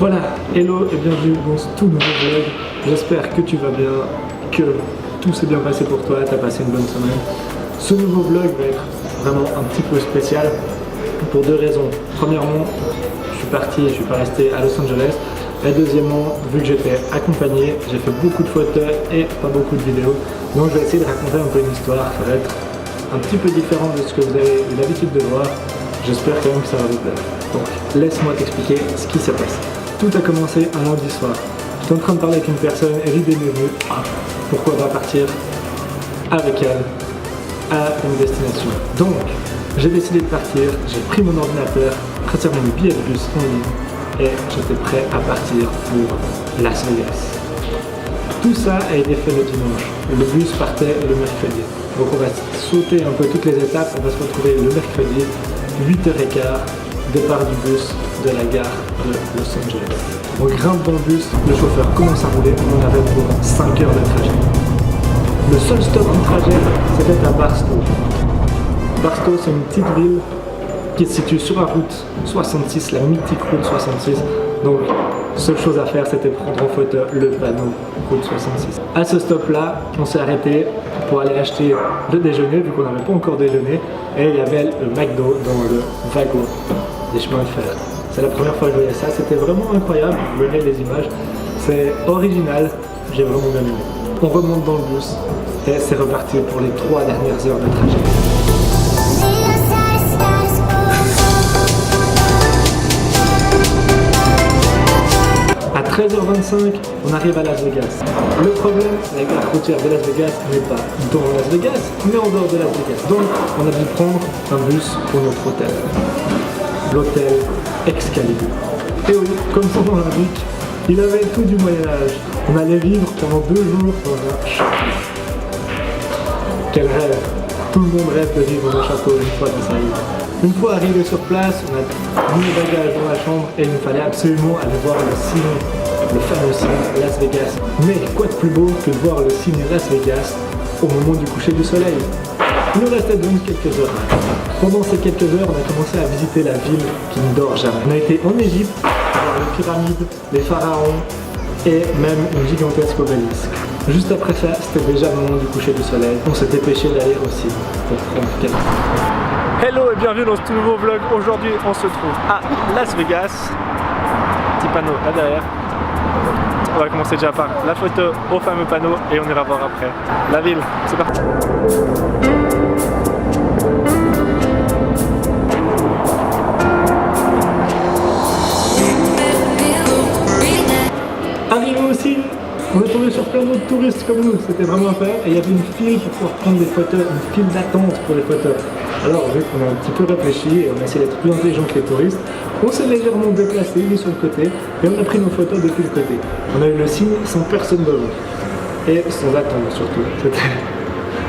Voilà, hello et bienvenue dans ce tout nouveau vlog. J'espère que tu vas bien, que tout s'est bien passé pour toi, tu as passé une bonne semaine. Ce nouveau vlog va être vraiment un petit peu spécial pour deux raisons. Premièrement, je suis pas resté à Los Angeles. Et deuxièmement, vu que j'étais accompagné, j'ai fait beaucoup de photos et pas beaucoup de vidéos. Donc je vais essayer de raconter un peu une histoire. Ça va être un petit peu différent de ce que vous avez l'habitude de voir. J'espère quand même que ça va vous plaire. Donc laisse-moi t'expliquer ce qui s'est passé. Tout a commencé un lundi soir. J'étais en train de parler avec une personne et l'idée m'est venue. Pourquoi pas partir avec elle à une destination. Donc j'ai décidé de partir, j'ai pris mon ordinateur, tracé mon billet de bus en ligne et j'étais prêt à partir pour Las Vegas. Tout ça a été fait le dimanche. Le bus partait le mercredi. Donc on va sauter un peu toutes les étapes. On va se retrouver le mercredi, 8h15, départ du bus de la gare de Los Angeles. On grimpe dans le bus, le chauffeur commence à rouler, on en avait pour 5 heures de trajet. Le seul stop du trajet, c'était à Barstow. Barstow, c'est une petite ville qui se situe sur la route 66, la mythique route 66. Donc, seule chose à faire, c'était prendre en photo le panneau route 66. À ce stop-là, on s'est arrêté pour aller acheter le déjeuner, vu qu'on n'avait pas encore déjeuné. Et il y avait le McDo dans le wagon des chemins de fer. C'est la première fois que je voyais ça, c'était vraiment incroyable. Vous verrez les images, c'est original, j'ai vraiment bien aimé. On remonte dans le bus et c'est reparti pour les 3 dernières heures de trajet. À 13h25, on arrive à Las Vegas. Le problème, la gare routière de Las Vegas n'est pas dans Las Vegas, mais en dehors de Las Vegas. Donc, on a dû prendre un bus pour notre hôtel. L'hôtel Excalibur. Et oui, comme son nom l'indique, il avait tout du Moyen-Âge. On allait vivre pendant 2 jours dans un château. Quel rêve! Tout le monde rêve de vivre dans un château une fois dans sa vie. Une fois arrivé sur place, on a mis les bagages dans la chambre et il nous fallait absolument aller voir le signe, le fameux signe Las Vegas. Mais quoi de plus beau que de voir le signe Las Vegas au moment du coucher du soleil? Il nous restait donc quelques heures. Pendant ces quelques heures, on a commencé à visiter la ville qui ne dort jamais. On a été en Égypte, voir les pyramides, les pharaons et même une gigantesque obélisque. Juste après ça, c'était déjà le moment du coucher du soleil. On s'est dépêché d'aller aussi pour prendre quelques. Hello et bienvenue dans ce tout nouveau vlog. Aujourd'hui, on se trouve à Las Vegas. Petit panneau là derrière. On va commencer déjà par la photo au fameux panneau et on ira voir après la ville. C'est parti. Arrivé aussi, on est tombé sur plein d'autres touristes comme nous, c'était vraiment à faire et il y avait une file pour pouvoir prendre des photos, une file d'attente pour les photos. Alors vu qu'on a un petit peu réfléchi et on a essayé d'être plus intelligent que les touristes, on s'est légèrement déplacé, mis sur le côté et on a pris nos photos depuis le côté. On a eu le signe sans personne devant et sans attendre surtout. C'était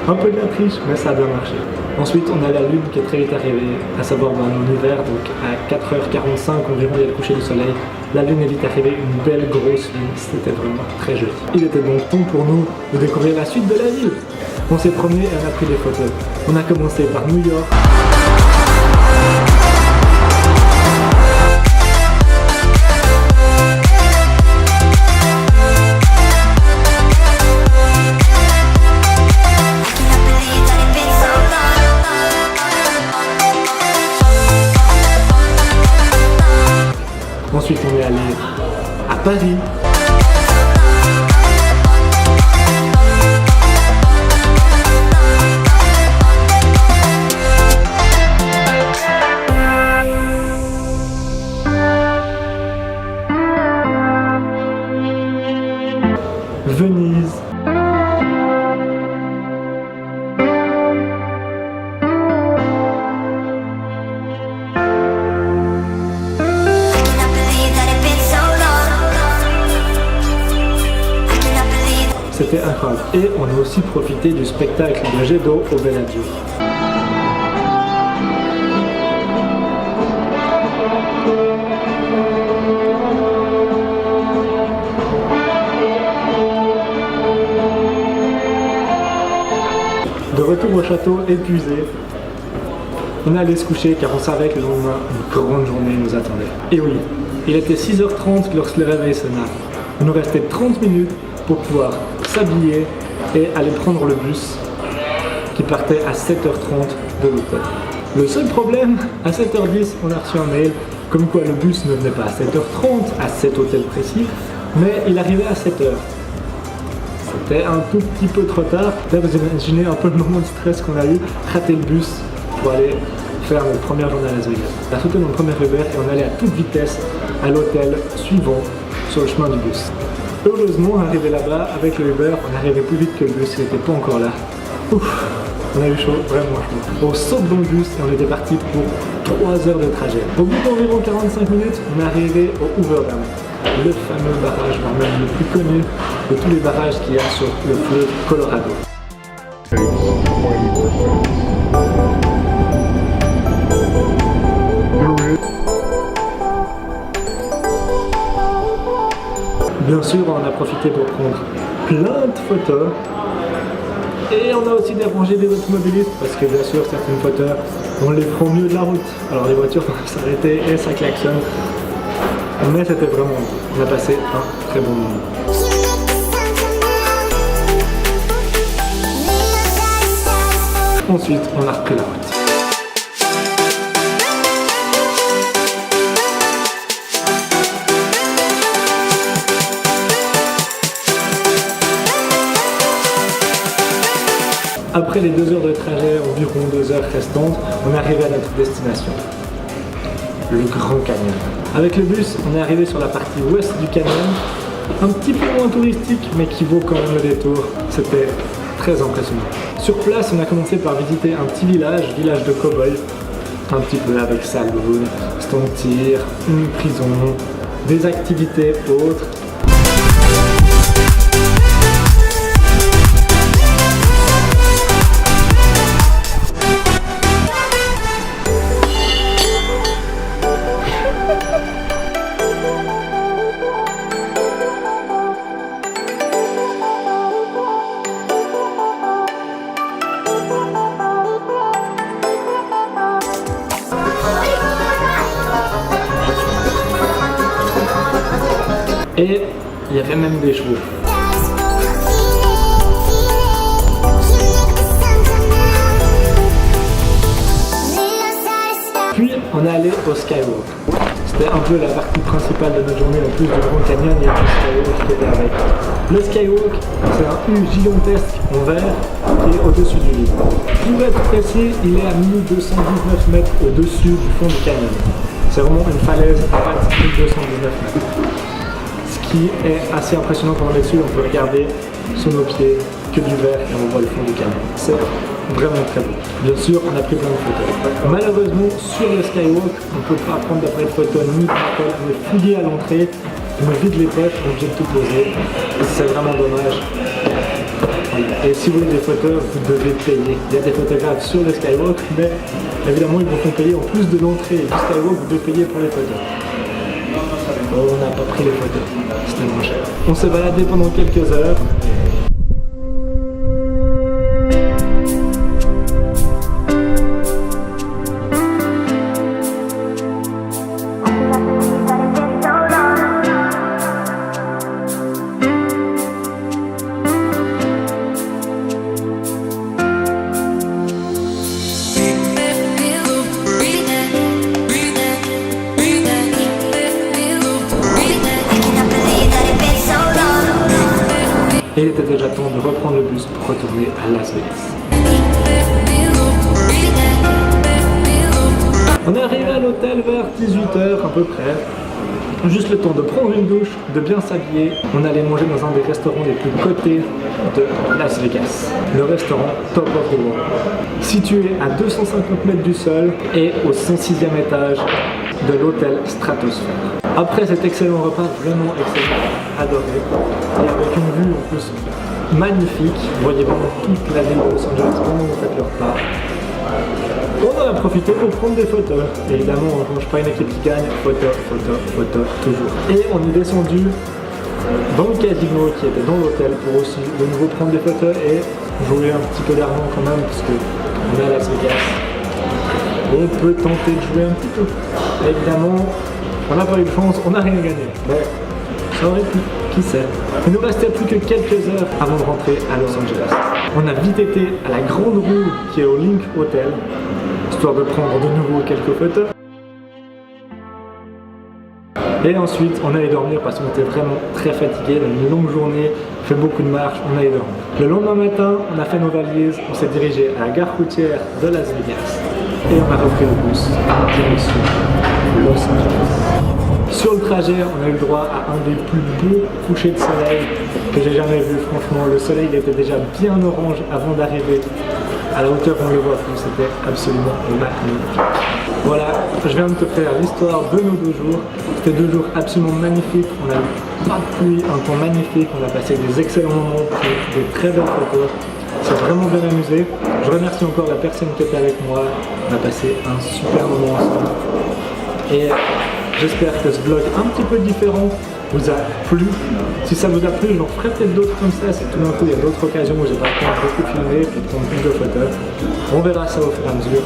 un peu de la triche mais ça a bien marché. Ensuite on a la lune qui est très vite arrivée, à savoir dans l'hiver, donc à 4h45 environ il y a le coucher du soleil. La lune est vite arrivée, une belle grosse lune, c'était vraiment très joli. Il était donc temps pour nous de découvrir la suite de la ville. On s'est promené et on a pris des photos. On a commencé par New York. Ensuite, on est allé à Paris. Venise. C'était incroyable. Et on a aussi profité du spectacle de jet d'eau au Bellagio. De retour au château, épuisé, on est allé se coucher car on savait que le lendemain, une grande journée nous attendait. Et oui, Il était 6h30 lorsque le réveil sonna. Il nous restait 30 minutes pour pouvoir s'habiller et aller prendre le bus qui partait à 7h30 de l'hôtel. Le seul problème, à 7h10, on a reçu un mail comme quoi le bus ne venait pas à 7h30 à cet hôtel précis, mais il arrivait à 7h. C'était un tout petit peu trop tard. Là, vous imaginez un peu le moment de stress qu'on a eu, rater le bus pour aller faire notre première journée à Las Vegas. On a sauté dans le premier Uber et on allait à toute vitesse à l'hôtel suivant sur le chemin du bus. Heureusement, arrivé là-bas avec le Uber, on arrivait plus vite que le bus, il n'était pas encore là. Ouf, on a eu chaud, vraiment chaud. On saute dans le bus et on était parti pour 3 heures de trajet. Au bout d'environ 45 minutes, on est arrivé au Hoover Dam, le fameux barrage, voire même le plus connu de tous les barrages qu'il y a sur le fleuve Colorado. Bien sûr, on en a profité pour prendre plein de photos. Et on a aussi dérangé des automobilistes parce que bien sûr certaines photos on les prend mieux de la route. Alors les voitures vont s'arrêter et ça klaxonne. Mais c'était vraiment bon. On a passé un très bon moment. Ensuite on a repris la route. Après les 2 heures de trajet, environ 2 heures restantes, on est arrivé à notre destination, le Grand Canyon. Avec le bus, on est arrivé sur la partie ouest du canyon, un petit peu moins touristique, mais qui vaut quand même le détour. C'était très impressionnant. Sur place, on a commencé par visiter un petit village de cow-boys, un petit peu avec saloon, stand de tir, une prison, des activités autres. Et il y avait même des chevaux. Puis on est allé au Skywalk. C'était un peu la partie principale de notre journée, en plus du Grand Canyon, il y a le Skywalk qui était avec. Le Skywalk, c'est un U gigantesque en verre qui est au-dessus du lit. Pour être précis, il est à 1219 mètres au-dessus du fond du canyon. C'est vraiment une falaise à 1219 mètres. Ce qui est assez impressionnant quand on est dessus, on peut regarder sous nos pieds que du verre et on voit le fond du canyon. C'est vraiment très beau. Bien sûr, on a pris plein de photos. Malheureusement, sur le Skywalk, on ne peut pas prendre d'appareil de photo ni de rappel. On est fouillé à l'entrée, on me vide les poches, on est obligé de tout poser. C'est vraiment dommage. Et si vous voulez des photos, vous devez payer. Il y a des photographes sur le Skywalk, mais évidemment, ils vous font payer en plus de l'entrée du Skywalk, vous devez payer pour les photos. On n'a pas pris les photos, c'était moins cher. On s'est baladé pendant quelques heures. Et il était déjà temps de reprendre le bus pour retourner à Las Vegas. On est arrivé à l'hôtel vers 18h à peu près. Juste le temps de prendre une douche, de bien s'habiller. On allait manger dans un des restaurants les plus cotés de Las Vegas. Le restaurant Top of the World. Situé à 250 mètres du sol et au 106e étage de l'hôtel Stratosphère. Après cet excellent repas, vraiment excellent, adoré, et avec une vue en plus magnifique, vous voyez vraiment toute la ville de Los Angeles pendant que vous faites le repas. On en a profité pour prendre des photos. Évidemment, on ne range pas une équipe qui gagne, photo, toujours. Et on est descendu dans le casino qui était dans l'hôtel pour aussi de nouveau prendre des photos et jouer un petit peu d'argent quand même, parce que on est à Las Vegas. On peut tenter de jouer un petit peu. Évidemment, On n'a pas eu de chance, on n'a rien gagné. Mais ça aurait pu, qui sait. Il nous restait plus que quelques heures avant de rentrer à Los Angeles. On a vite été à la grande roue qui est au Link Hotel, histoire de prendre de nouveau quelques photos. Et ensuite, on allait dormir parce qu'on était vraiment très fatigués, on a une longue journée, fait beaucoup de marches, on allait dormir. Le lendemain matin, on a fait nos valises, on s'est dirigé à la gare routière de Las Vegas et on a repris le bus en direction Los Angeles. Sur le trajet, on a eu le droit à un des plus beaux couchers de soleil que j'ai jamais vu. Franchement, le soleil il était déjà bien orange avant d'arriver. À la hauteur où on le voit, c'était absolument magnifique. Voilà, je viens de te faire l'histoire de nos 2 jours. C'était 2 jours absolument magnifiques. On a eu pas de pluie, un temps magnifique. On a passé des excellents moments, des très belles photos. C'est vraiment bien amusé. Je remercie encore la personne qui était avec moi. On a passé un super moment ensemble. Et j'espère que ce vlog un petit peu différent vous a plu. Si ça vous a plu, j'en ferai peut-être d'autres comme ça. Si tout d'un coup il y a d'autres occasions où j'ai pas le temps de beaucoup filmer, de prendre plus de photos. On verra ça au fur et à mesure.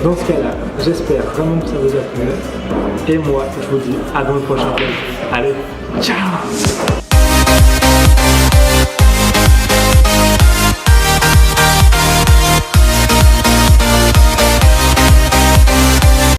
Dans ce cas-là, j'espère vraiment que ça vous a plu. Et moi, je vous dis à dans le prochain vlog. Allez, ciao!